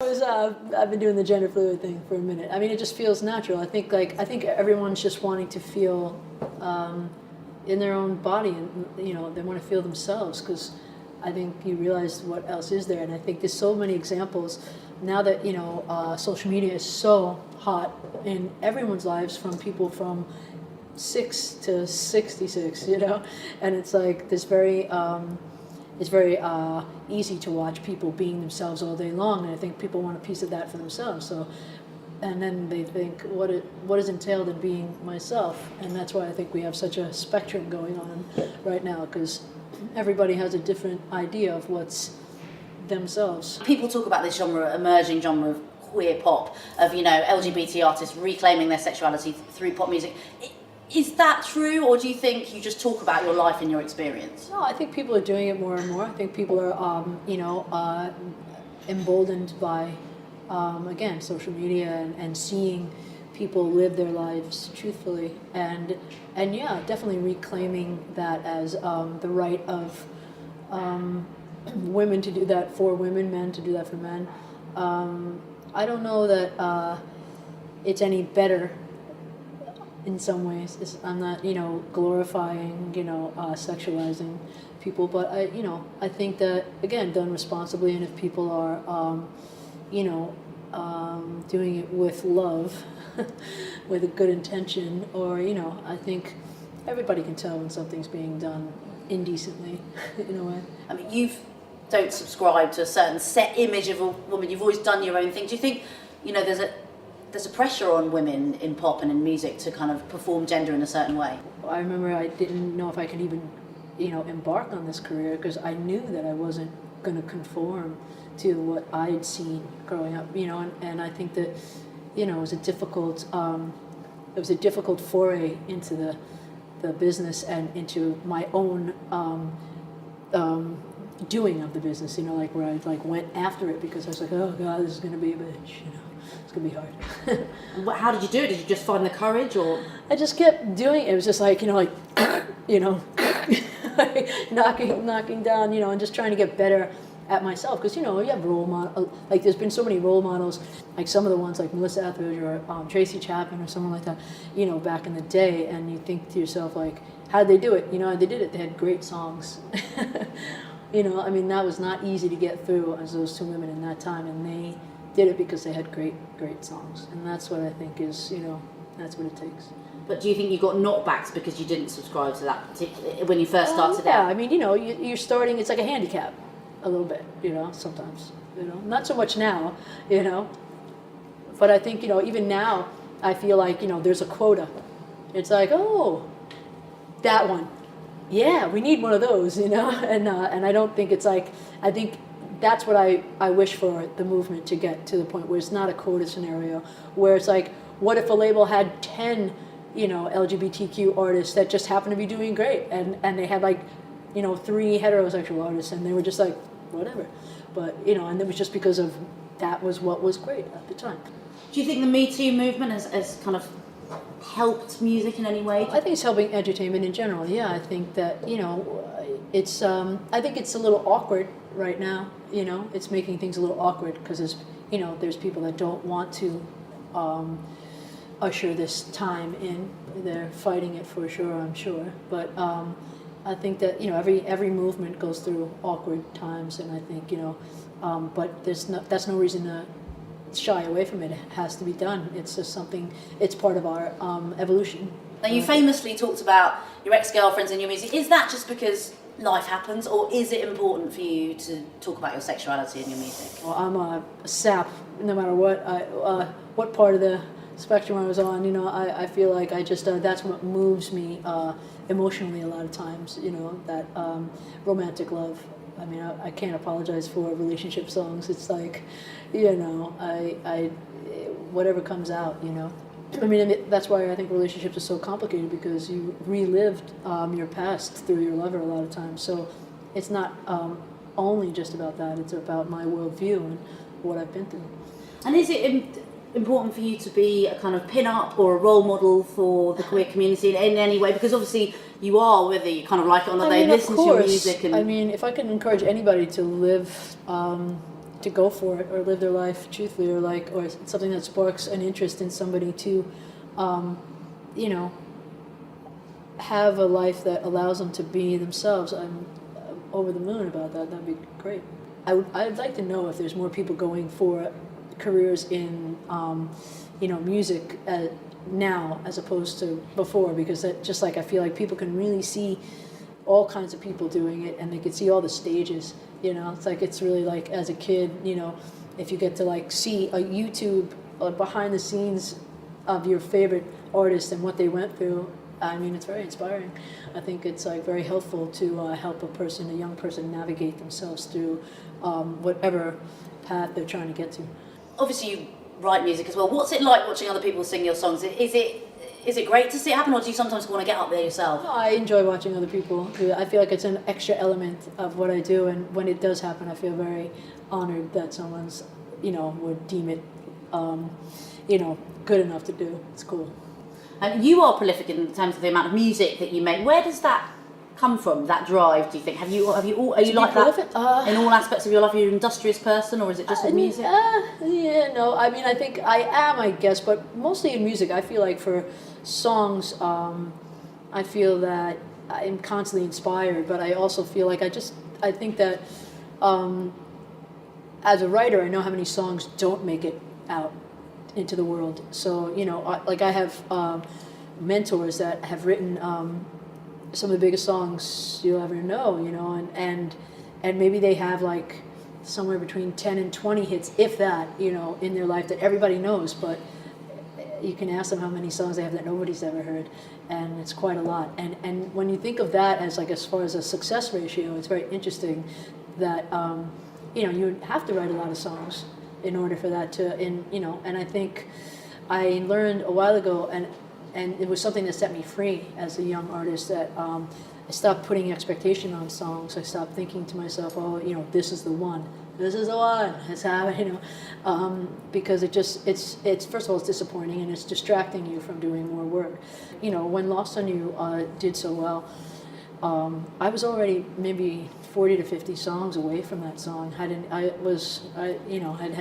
I've been doing the gender fluid thing for a minute. I mean, it just feels natural. I think everyone's just wanting to feel in their own body, and they want to feel themselves, because I think you realize what else is there. And I think there's so many examples now that social media is so hot in everyone's lives, from people from 6 to 66, and it's like this very. It's very easy to watch people being themselves all day long, and I think people want a piece of that for themselves. So, and then they think, what is entailed in being myself? And that's why I think we have such a spectrum going on right now, because everybody has a different idea of what's themselves. People talk about this genre, emerging genre of queer pop, of LGBT artists reclaiming their sexuality through pop music. Is that true, or do you think you just talk about your life and your experience? No, I think people are doing it more and more. I think people are, emboldened by, again, social media and seeing people live their lives truthfully, and yeah, definitely reclaiming that as the right of women to do that for women, men to do that for men. I don't know that it's any better. In some ways, I'm not, glorifying, sexualizing people, but I think that, again, done responsibly, and if people are, doing it with love, with a good intention, or I think everybody can tell when something's being done indecently, in a way. I mean, you don't subscribe to a certain set image of a woman. You've always done your own thing. Do you think, there's a pressure on women in pop and in music to kind of perform gender in a certain way? I remember I didn't know if I could even, embark on this career, because I knew that I wasn't going to conform to what I had seen growing up, and I think that, it was a difficult foray into the business and into my own doing of the business, where I went after it, because I was like, oh God, this is going to be a bitch, It's going to be hard. How did you do it? Did you just find the courage, or? I just kept doing it. It was just like, knocking down, and just trying to get better at myself. Because, you have role model, there's been so many role models, like some of the ones like Melissa Etheridge or Tracy Chapman or someone like that, back in the day. And you think to yourself, like, how did they do it? They did it. They had great songs. That was not easy to get through as those two women in that time. And they did it because they had great songs, and that's what I think is, that's what it takes. But do you think you got knockbacks because you didn't subscribe to that particular, when you first started out? Yeah, you're starting, it's like a handicap, a little bit, sometimes, not so much now, but I think, even now, I feel like, there's a quota. It's like, oh, that one, yeah, we need one of those, and I don't think it's like, I think that's what I wish for the movement to get to the point where it's not a quota scenario, where it's like, what if a label had 10, LGBTQ artists that just happen to be doing great, and they had 3 heterosexual artists, and they were just like, whatever. But, and it was just because of that was what was great at the time. Do you think the Me Too movement has kind of helped music in any way? I think it's helping entertainment in general, yeah. I think that, it's, I think it's a little awkward right now, it's making things a little awkward, because there's people that don't want to usher this time in. They're fighting it for sure, I'm sure. But I think that, every movement goes through awkward times, and I think, but that's no reason to shy away from it. It has to be done. It's just something, it's part of our evolution. Now, you famously talked about your ex-girlfriends and your music. Is that just because life happens, or is it important for you to talk about your sexuality in your music? Well, I'm a sap, no matter what part of the spectrum I was on. I feel like I just that's what moves me emotionally a lot of times. That romantic love. I can't apologize for relationship songs. It's like, I whatever comes out. That's why I think relationships are so complicated, because you relived your past through your lover a lot of times. So it's not only just about that. It's about my worldview and what I've been through. And is it important for you to be a kind of pin-up or a role model for the queer community in any way? Because obviously you are, whether you kind of like it or not, they listen to your music. And if I can encourage anybody to live to go for it or live their life truthfully, or something that sparks an interest in somebody to, you know, have a life that allows them to be themselves. I'm over the moon about that. That'd be great. I'd like to know if there's more people going for careers in, music now as opposed to before, because just like I feel like people can really see all kinds of people doing it, and they can see all the stages. It's like, it's really like, as a kid, if you get to like see a YouTube behind the scenes of your favorite artist and what they went through. I mean, it's very inspiring. I think it's like very helpful to help a young person navigate themselves through whatever path they're trying to get to. Obviously, you write music as well. What's it like watching other people sing your songs? Is it great to see it happen, or do you sometimes want to get up there yourself? No, I enjoy watching other people do it. I feel like it's an extra element of what I do, and when it does happen, I feel very honored that someone's, would deem it, good enough to do. It's cool. And you are prolific in terms of the amount of music that you make. Where does that come from? That drive? Do you think? Are you like that in all aspects of your life? Are you an industrious person, or is it just with music? Yeah, no. I mean, I think I am, I guess, but mostly in music. I feel like for songs, I feel that I'm constantly inspired, but I also feel like I think that as a writer, I know how many songs don't make it out into the world. So, I have mentors that have written some of the biggest songs you'll ever know, and maybe they have like somewhere between 10 and 20 hits, if that, in their life that everybody knows, but you can ask them how many songs they have that nobody's ever heard, and it's quite a lot. And when you think of that as far as a success ratio, it's very interesting that, you have to write a lot of songs in order for that to, and I think I learned a while ago, and it was something that set me free as a young artist, that I stopped putting expectation on songs. I stopped thinking to myself, this is the one. This is the one. It's happening, because it's first of all, it's disappointing, and it's distracting you from doing more work. When Lost on You did so well, I was already maybe 40 to 50 songs away from that song. I had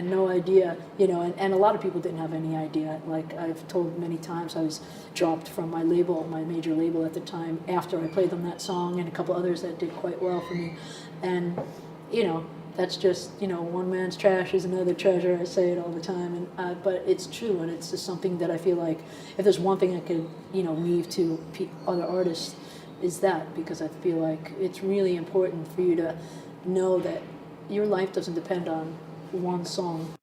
no idea, and a lot of people didn't have any idea. Like I've told many times, I was dropped from my major label at the time, after I played them that song and a couple others that did quite well for me. And, that's just, one man's trash is another treasure. I say it all the time, but it's true, and it's just something that I feel like if there's one thing I could, leave to other artists, is that, because I feel like it's really important for you to know that your life doesn't depend on one song.